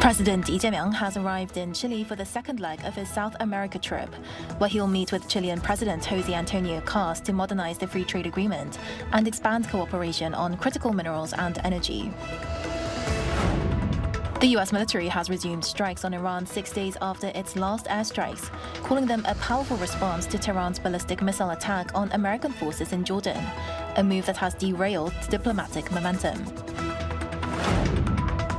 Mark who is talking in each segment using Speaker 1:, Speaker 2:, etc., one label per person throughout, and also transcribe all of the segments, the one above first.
Speaker 1: President Lee Jae-myung has arrived in Chile for the second leg of his South America trip, where he'll meet with Chilean President José Antonio Kast to modernize the free trade agreement and expand cooperation on critical minerals and energy. The US military has resumed strikes on Iran 6 days after its last airstrikes, calling them a powerful response to Tehran's ballistic missile attack on American forces in Jordan, a move that has derailed diplomatic momentum.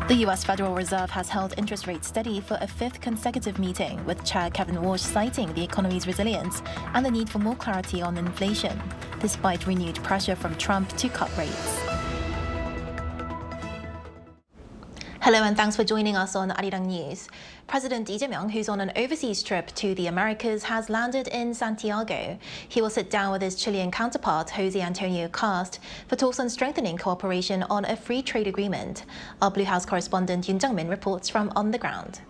Speaker 1: The US Federal Reserve has held interest rates steady for a fifth consecutive meeting, with Chair Kevin Walsh citing the economy's resilience and the need for more clarity on inflation, despite renewed pressure from Trump to cut rates. Hello and thanks for joining us on Arirang News. President Lee Jae-myung, who's on an overseas trip to the Americas, has landed in Santiago. He will sit down with his Chilean counterpart, José Antonio Kast, for talks on strengthening cooperation on a free trade agreement. Our Blue House correspondent Yoon Jung-min reports from on the ground.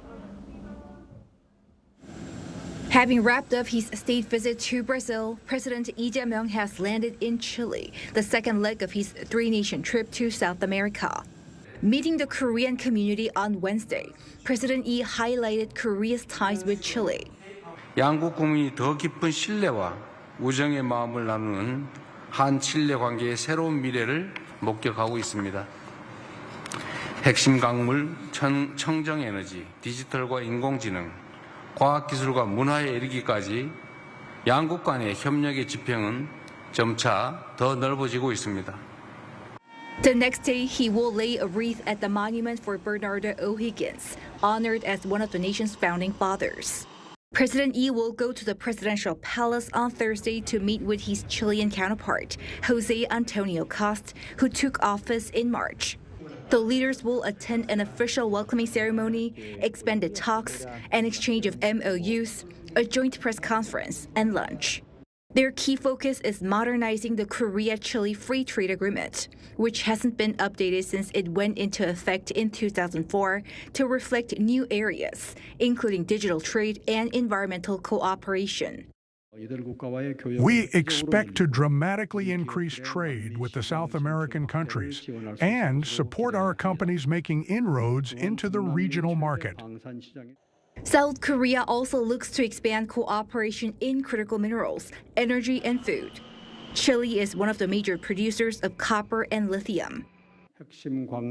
Speaker 2: Having wrapped up his state visit to Brazil, President Lee Jae-myung has landed in Chile, the second leg of his three-nation trip to South America. Meeting the Korean community on Wednesday, President Lee highlighted Korea's ties with Chile.
Speaker 3: 양국 국민이 더 깊은 신뢰와 우정의 마음을 나누는 한-칠레 관계의 새로운 미래를 목격하고 있습니다. 핵심 강물, 청정에너지, 디지털과 인공지능, 과학기술과 문화에 이르기까지 양국 간의 협력의 지평은 점차 더 넓어지고 있습니다.
Speaker 2: The next day, he will lay a wreath at the monument for Bernardo O'Higgins, honored as one of the nation's founding fathers. President Lee will go to the presidential palace on Thursday to meet with his Chilean counterpart, José Antonio Kast, who took office in March. The leaders will attend an official welcoming ceremony, expanded talks, an exchange of MOUs, a joint press conference, and lunch. Their key focus is modernizing the Korea-Chile Free Trade Agreement, which hasn't been updated since it went into effect in 2004 to reflect new areas, including digital trade and environmental cooperation.
Speaker 4: We expect to dramatically increase trade with the South American countries and support our companies making inroads into the regional market.
Speaker 2: South Korea also looks to expand cooperation in critical minerals, energy, and food. Chile is one of the major producers of copper and lithium.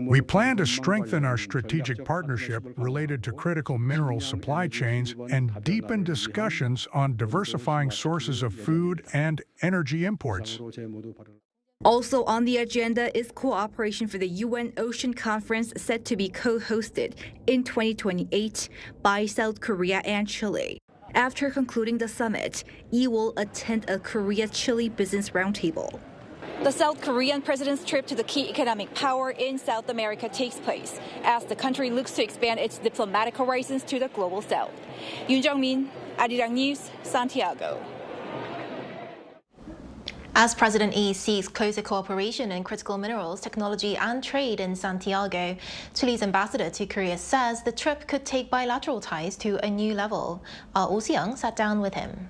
Speaker 4: We plan to strengthen our strategic partnership related to critical mineral supply chains and deepen discussions on diversifying sources of food and energy imports.
Speaker 2: Also on the agenda is cooperation for the UN Ocean Conference set to be co-hosted in 2028 by South Korea and Chile. After concluding the summit, Lee will attend a Korea-Chile business roundtable. The South Korean president's trip to the key economic power in South America takes place as the country looks to expand its diplomatic horizons to the global south. Yoon Jung-min, Arirang News, Santiago.
Speaker 1: As President Lee seeks closer cooperation in critical minerals, technology and trade in Santiago, Chile's ambassador to Korea says the trip could take bilateral ties to a new level. Our Oh Si-young sat down with him.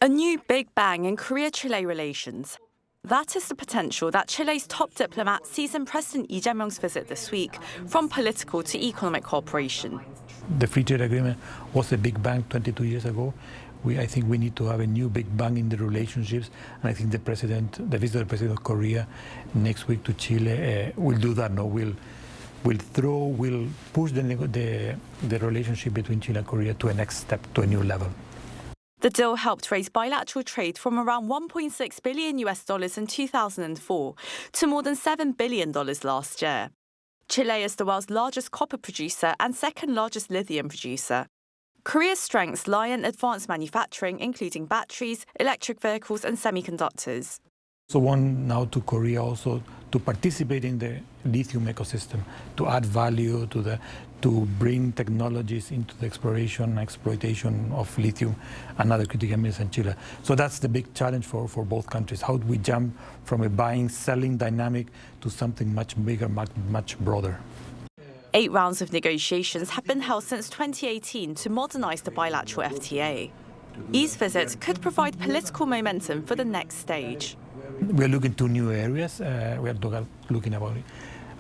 Speaker 5: A new big bang in Korea-Chile relations. That is the potential that Chile's top diplomat sees in President Lee Jae-myung's visit this week, from political to economic cooperation.
Speaker 6: The free trade agreement was a big bang 22 years ago. I think we need to have a new big bang in the relationships, and I think the visit of the president of Korea next week to Chile will do that. No, will push the relationship between Chile and Korea to a next step, to a new level.
Speaker 5: The deal helped raise bilateral trade from around $1.6 billion in 2004 to more than $7 billion last year. Chile is the world's largest copper producer and second largest lithium producer. Korea's strengths lie in advanced manufacturing, including batteries, electric vehicles, and semiconductors.
Speaker 6: So want now to Korea also to participate in the lithium ecosystem, to add value to bring technologies into the exploration and exploitation of lithium and other critical minerals in Chile. So that's the big challenge for both countries. How do we jump from a buying-selling dynamic to something much bigger, much broader?
Speaker 5: 8 rounds of negotiations have been held since 2018 to modernize the bilateral FTA. Lee's visit could provide political momentum for the next stage.
Speaker 6: We are looking to new areas. We are looking about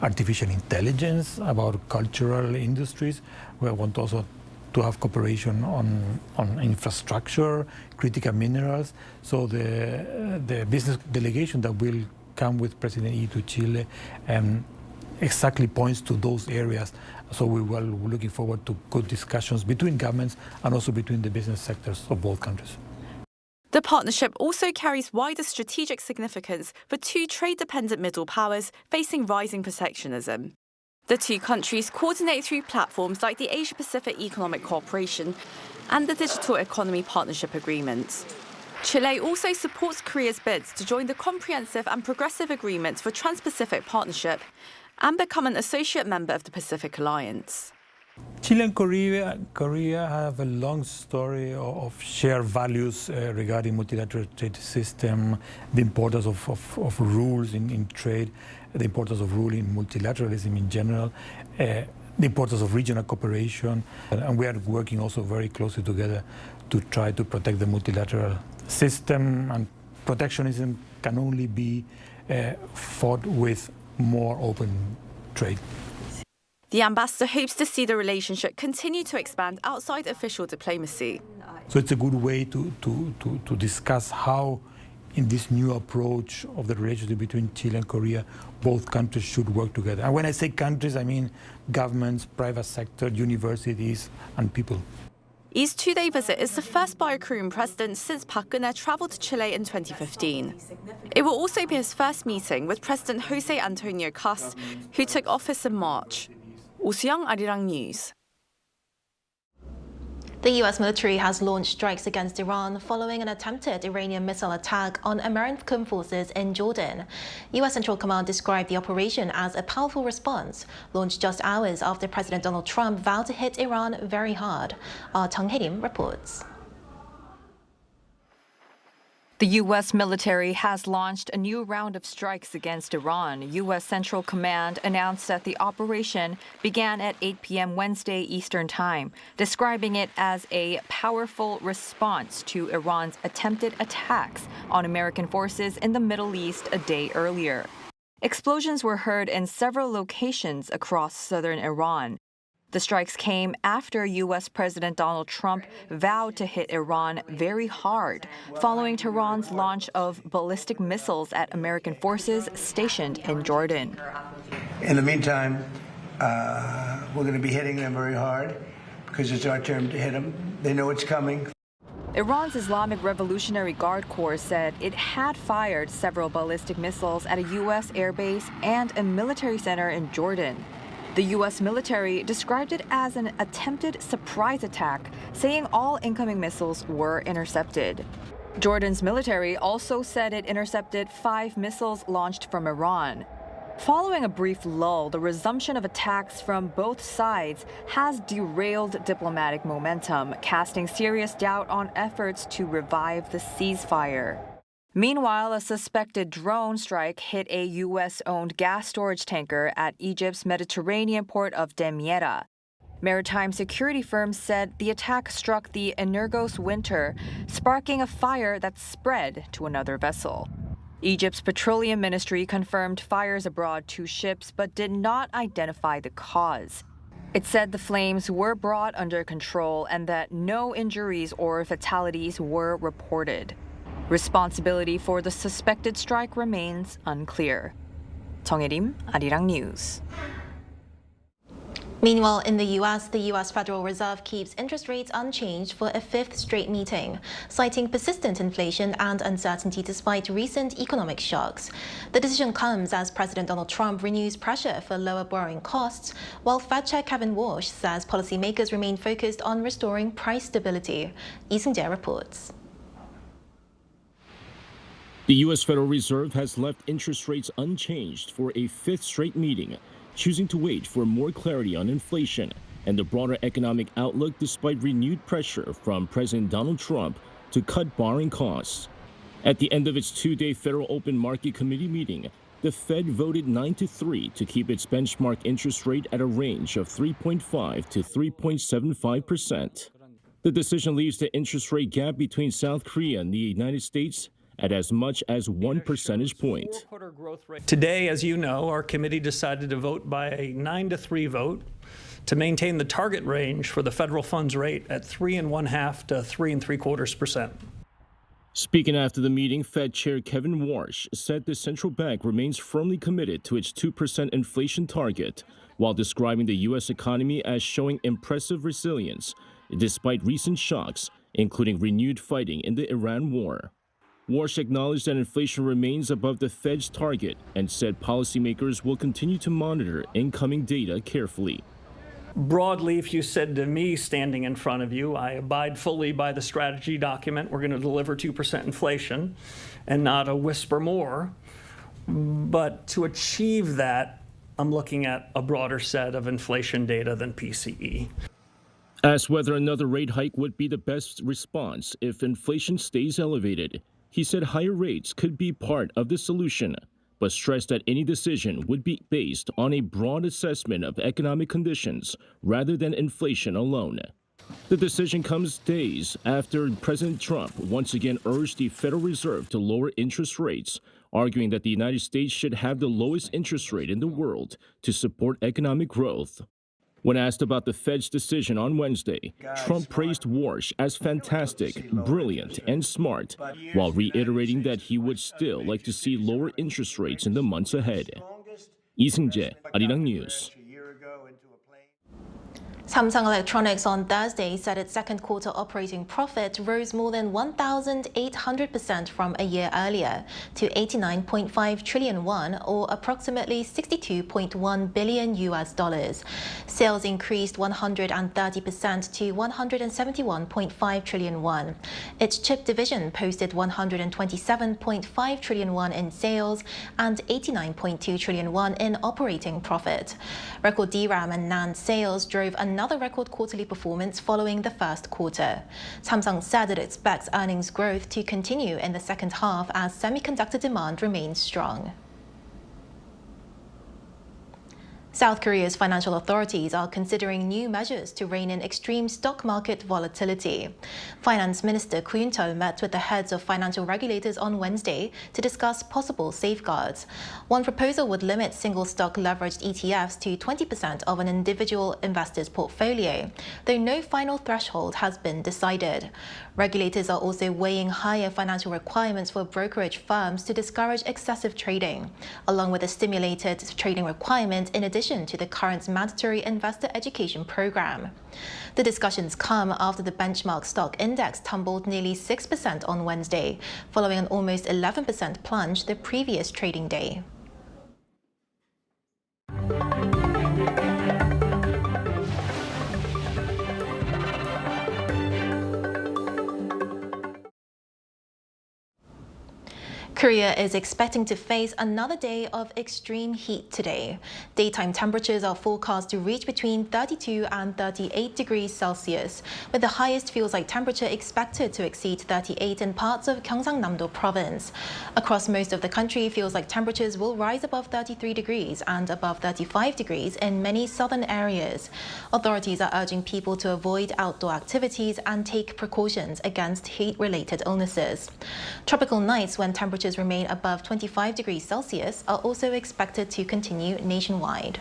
Speaker 6: artificial intelligence, about cultural industries. We want also to have cooperation on infrastructure, critical minerals. So the business delegation that will come with President Yi to Chile exactly points to those areas. So we're looking forward to good discussions between governments and also between the business sectors of both countries.
Speaker 5: The partnership also carries wider strategic significance for two trade-dependent middle powers facing rising protectionism. The two countries coordinate through platforms like the Asia-Pacific Economic Cooperation and the Digital Economy Partnership Agreement. Chile also supports Korea's bids to join the Comprehensive and Progressive Agreement for Trans-Pacific Partnership and become an associate member of the Pacific Alliance.
Speaker 6: Chile and Korea have a long story of shared values regarding multilateral trade system, the importance of rules in trade, the importance of rule in multilateralism in general, the importance of regional cooperation, and we are working also very closely together to try to protect the multilateral system, and protectionism can only be fought with more open trade.
Speaker 5: The ambassador hopes to see the relationship continue to expand outside official diplomacy.
Speaker 6: So it's a good way to discuss how, in this new approach of the relationship between Chile and Korea, both countries should work together. And when I say countries, I mean governments, private sector, universities, and people.
Speaker 5: Yi's two-day visit is the first by a Korean president since Park Geun-hye traveled to Chile in 2015. It will also be his first meeting with President Jose Antonio Kast, who took office in March. Usyang, Arirang News.
Speaker 1: The U.S. military has launched strikes against Iran following an attempted Iranian missile attack on American forces in Jordan. U.S. Central Command described the operation as a powerful response, launched just hours after President Donald Trump vowed to hit Iran very hard. Our Chung Hye-rim reports.
Speaker 7: The U.S. military has launched a new round of strikes against Iran. U.S. Central Command announced that the operation began at 8 p.m. Wednesday Eastern Time, describing it as a powerful response to Iran's attempted attacks on American forces in the Middle East a day earlier. Explosions were heard in several locations across southern Iran. The strikes came after U.S. President Donald Trump vowed to hit Iran very hard, following Tehran's launch of ballistic missiles at American forces stationed in Jordan.
Speaker 8: In the meantime, we're going to be hitting them very hard because it's our turn to hit them. They know it's coming.
Speaker 7: Iran's Islamic Revolutionary Guard Corps said it had fired several ballistic missiles at a U.S. airbase and a military center in Jordan. The U.S. military described it as an attempted surprise attack, saying all incoming missiles were intercepted. Jordan's military also said it intercepted 5 missiles launched from Iran. Following a brief lull, the resumption of attacks from both sides has derailed diplomatic momentum, casting serious doubt on efforts to revive the ceasefire. Meanwhile, a suspected drone strike hit a U.S.-owned gas storage tanker at Egypt's Mediterranean port of Damietta. Maritime security firms said the attack struck the Energos Winter, sparking a fire that spread to another vessel. Egypt's petroleum ministry confirmed fires aboard 2 ships but did not identify the cause. It said the flames were brought under control and that no injuries or fatalities were reported. Responsibility for the suspected strike remains unclear. Chung Hye-rim, Arirang News.
Speaker 1: Meanwhile, in the U.S. Federal Reserve keeps interest rates unchanged for a 5th straight meeting, citing persistent inflation and uncertainty despite recent economic shocks. The decision comes as President Donald Trump renews pressure for lower borrowing costs, while Fed Chair Kevin Walsh says policymakers remain focused on restoring price stability. Lee Seung-jae reports.
Speaker 9: The U.S. Federal Reserve has left interest rates unchanged for a 5th straight meeting, choosing to wait for more clarity on inflation and the broader economic outlook despite renewed pressure from President Donald Trump to cut borrowing costs. At the end of its 2-day Federal Open Market Committee meeting, the Fed voted 9-3 to keep its benchmark interest rate at a range of 3.5 to 3.75%. The decision leaves the interest rate gap between South Korea and the United States at as much as 1 percentage point.
Speaker 10: Today, as you know, our committee decided to vote by a 9-3 vote to maintain the target range for the federal funds rate at 3.5% to 3.75%.
Speaker 9: Speaking after the meeting, Fed Chair Kevin Warsh said the central bank remains firmly committed to its 2% inflation target, while describing the U.S. economy as showing impressive resilience despite recent shocks, including renewed fighting in the Iran war. Warsh acknowledged that inflation remains above the Fed's target and said policymakers will continue to monitor incoming data carefully.
Speaker 10: Broadly, if you said to me standing in front of you, I abide fully by the strategy document, we're going to deliver 2% inflation and not a whisper more. But to achieve that, I'm looking at a broader set of inflation data than PCE.
Speaker 9: Asked whether another rate hike would be the best response if inflation stays elevated, he said higher rates could be part of the solution, but stressed that any decision would be based on a broad assessment of economic conditions rather than inflation alone. The decision comes days after President Trump once again urged the Federal Reserve to lower interest rates, arguing that the United States should have the lowest interest rate in the world to support economic growth. When asked about the Fed's decision on Wednesday, Trump praised Warsh as fantastic, brilliant, and smart, while reiterating that he would still like to see lower interest rates in the months ahead. 이승재, Arirang News.
Speaker 1: Samsung Electronics on Thursday said its second quarter operating profit rose more than 1,800% from a year earlier to 89.5 trillion won, or approximately $62.1 billion. Sales increased 130% to 171.5 trillion won. Its chip division posted 127.5 trillion won in sales and 89.2 trillion won in operating profit. Record DRAM and NAND sales drove another record quarterly performance following the first quarter. Samsung said it expects earnings growth to continue in the second half as semiconductor demand remains strong. South Korea's financial authorities are considering new measures to rein in extreme stock market volatility. Finance Minister Koo Yoon-chol met with the heads of financial regulators on Wednesday to discuss possible safeguards. One proposal would limit single stock leveraged ETFs to 20% of an individual investor's portfolio, though no final threshold has been decided. Regulators are also weighing higher financial requirements for brokerage firms to discourage excessive trading, along with a stimulated trading requirement in addition to the current mandatory investor education program. The discussions come after the benchmark stock index tumbled nearly 6% on Wednesday, following an almost 11% plunge the previous trading day. Korea is expecting to face another day of extreme heat today. Daytime temperatures are forecast to reach between 32 and 38 degrees Celsius, with the highest feels-like temperature expected to exceed 38 in parts of Gyeongsangnam-do province. Across most of the country, feels-like temperatures will rise above 33 degrees and above 35 degrees in many southern areas. Authorities are urging people to avoid outdoor activities and take precautions against heat-related illnesses. Tropical nights when temperatures remain above 25 degrees Celsius are also expected to continue nationwide.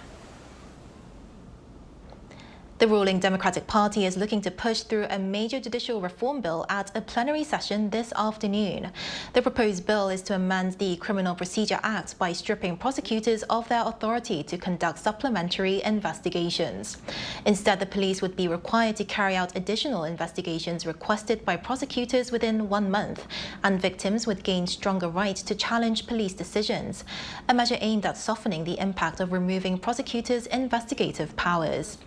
Speaker 1: The ruling Democratic Party is looking to push through a major judicial reform bill at a plenary session this afternoon. The proposed bill is to amend the Criminal Procedure Act by stripping prosecutors of their authority to conduct supplementary investigations. Instead, the police would be required to carry out additional investigations requested by prosecutors within 1 month, and victims would gain stronger rights to challenge police decisions, a measure aimed at softening the impact of removing prosecutors' investigative powers.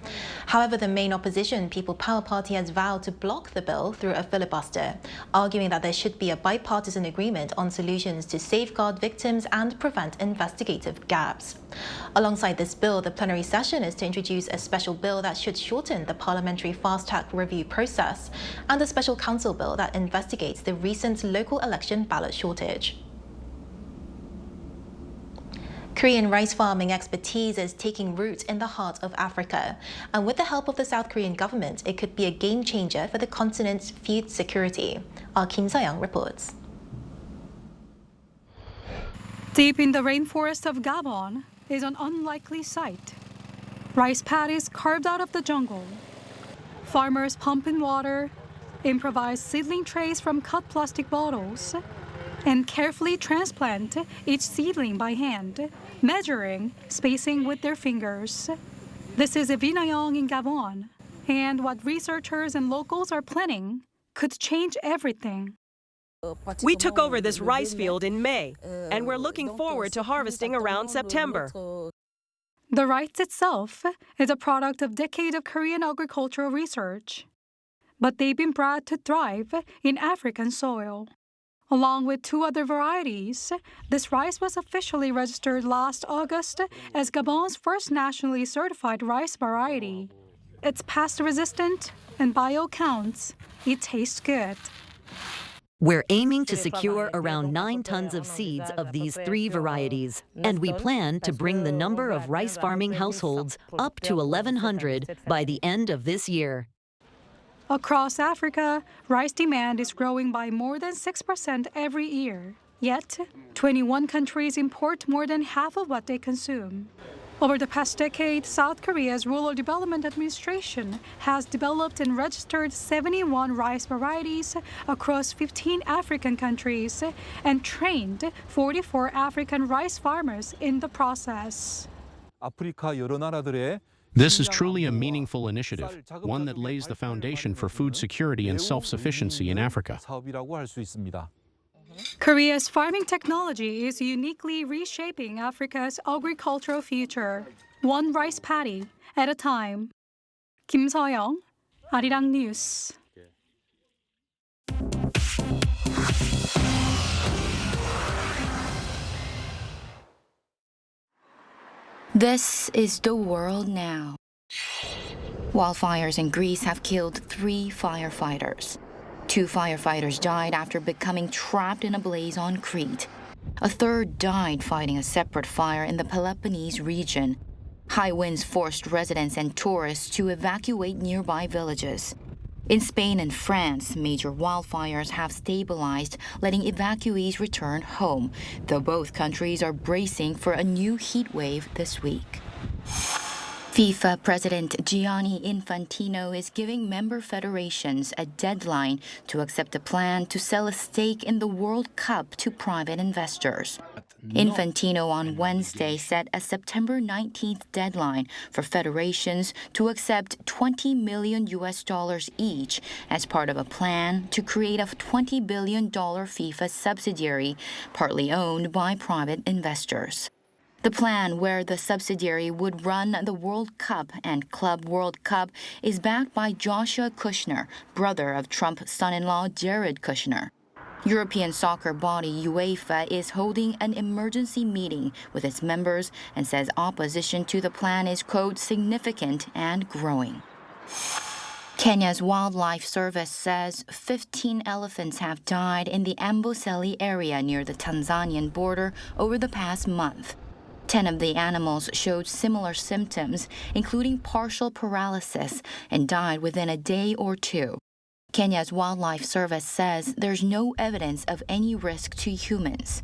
Speaker 1: However, the main opposition, People Power Party, has vowed to block the bill through a filibuster, arguing that there should be a bipartisan agreement on solutions to safeguard victims and prevent investigative gaps. Alongside this bill, the plenary session is to introduce a special bill that should shorten the parliamentary fast-track review process and a special council bill that investigates the recent local election ballot shortage. Korean rice farming expertise is taking root in the heart of Africa, and with the help of the South Korean government, it could be a game changer for the continent's food security. Our Kim Se-young reports.
Speaker 11: Deep in the rainforest of Gabon is an unlikely sight. Rice paddies carved out of the jungle. Farmers pump in water, improvise seedling trays from cut plastic bottles, and carefully transplant each seedling by hand, measuring spacing with their fingers. This is Arirang in Gabon, and what researchers and locals are planning could change everything.
Speaker 12: We took over this rice field in May, and we're looking forward to harvesting around September.
Speaker 11: The rice itself is a product of decades of Korean agricultural research, but they've been bred to thrive in African soil. Along with two other varieties, this rice was officially registered last August as Gabon's first nationally certified rice variety. It's pest-resistant, and by all counts, it tastes good.
Speaker 13: We're aiming to secure around 9 tons of seeds of these 3 varieties, and we plan to bring the number of rice farming households up to 1,100 by the end of this year.
Speaker 11: Across Africa, rice demand is growing by more than 6% every year. Yet, 21 countries import more than half of what they consume. Over the past decade, South Korea's Rural Development Administration has developed and registered 71 rice varieties across 15 African countries and trained 44 African rice farmers in the process.
Speaker 14: This is truly a meaningful initiative, one that lays the foundation for food security and self-sufficiency in Africa.
Speaker 11: Korea's farming technology is uniquely reshaping Africa's agricultural future, one rice paddy at a time. Kim Seoyoung, Arirang News.
Speaker 15: This is the world now. Wildfires in Greece have killed 3 firefighters. 2 firefighters died after becoming trapped in a blaze on Crete. A third died fighting a separate fire in the Peloponnese region. High winds forced residents and tourists to evacuate nearby villages. In Spain and France, major wildfires have stabilized, letting evacuees return home, though both countries are bracing for a new heat wave this week. FIFA President Gianni Infantino is giving member federations a deadline to accept a plan to sell a stake in the World Cup to private investors. Infantino on Wednesday set a September 19th deadline for federations to accept $20 million each as part of a plan to create a $20 billion FIFA subsidiary, partly owned by private investors. The plan, where the subsidiary would run the World Cup and Club World Cup, is backed by Joshua Kushner, brother of Trump's son-in-law Jared Kushner. European soccer body UEFA is holding an emergency meeting with its members and says opposition to the plan is, quote, significant and growing. Kenya's Wildlife Service says 15 elephants have died in the Amboseli area near the Tanzanian border over the past month. 10 of the animals showed similar symptoms, including partial paralysis, and died within a day or 2. Kenya's Wildlife Service says there's no evidence of any risk to humans.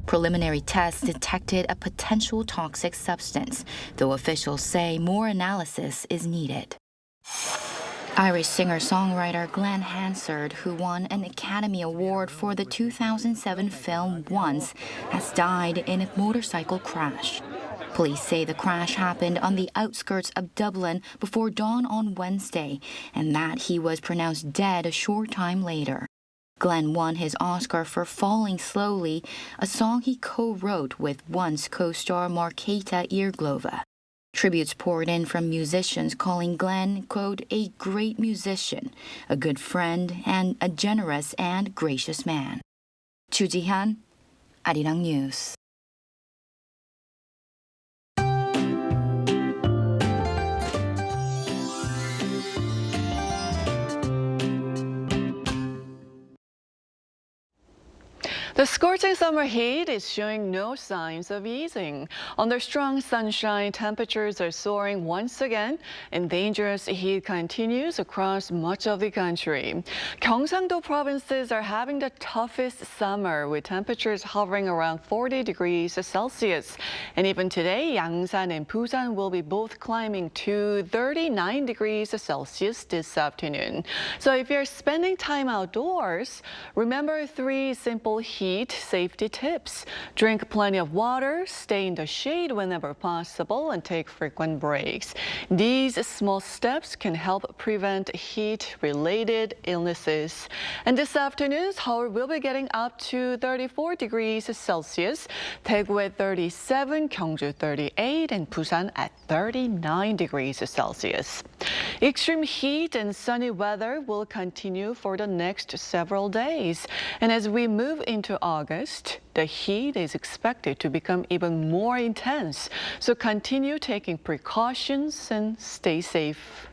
Speaker 15: Preliminary tests detected a potential toxic substance, though officials say more analysis is needed. Irish singer-songwriter Glenn Hansard, who won an Academy Award for the 2007 film Once, has died in a motorcycle crash. Police say the crash happened on the outskirts of Dublin before dawn on Wednesday, and that he was pronounced dead a short time later. Glenn won his Oscar for Falling Slowly, a song he co-wrote with Once co-star Markéta Irglova. Tributes poured in from musicians calling Glenn, quote, a great musician, a good friend, and a generous and gracious man. Chu Ji-han, Arirang News.
Speaker 16: The scorching summer heat is showing no signs of easing. Under strong sunshine, temperatures are soaring once again, and dangerous heat continues across much of the country. Gyeongsangdo provinces are having the toughest summer, with temperatures hovering around 40 degrees Celsius. And even today, Yangsan and Busan will be both climbing to 39 degrees Celsius this afternoon. So if you're spending time outdoors, remember 3 simple heat safety tips. Drink plenty of water, stay in the shade whenever possible, and take frequent breaks. These small steps can help prevent heat-related illnesses. And this afternoon, Seoul will be getting up to 34 degrees Celsius, Daegu at 37, Gyeongju 38, and Busan at 39 degrees Celsius. Extreme heat and sunny weather will continue for the next several days. And as we move into August, the heat is expected to become even more intense. So continue taking precautions and stay safe.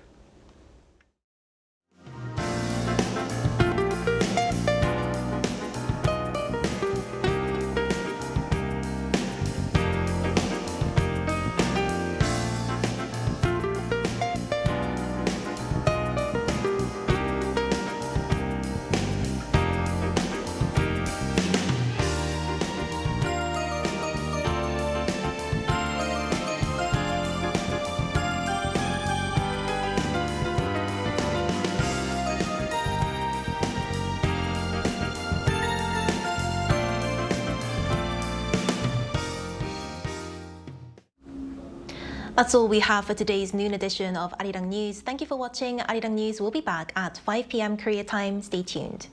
Speaker 1: That's all we have for today's noon edition of Arirang News. Thank you for watching. Arirang News will be back at 5 p.m. Korea time. Stay tuned.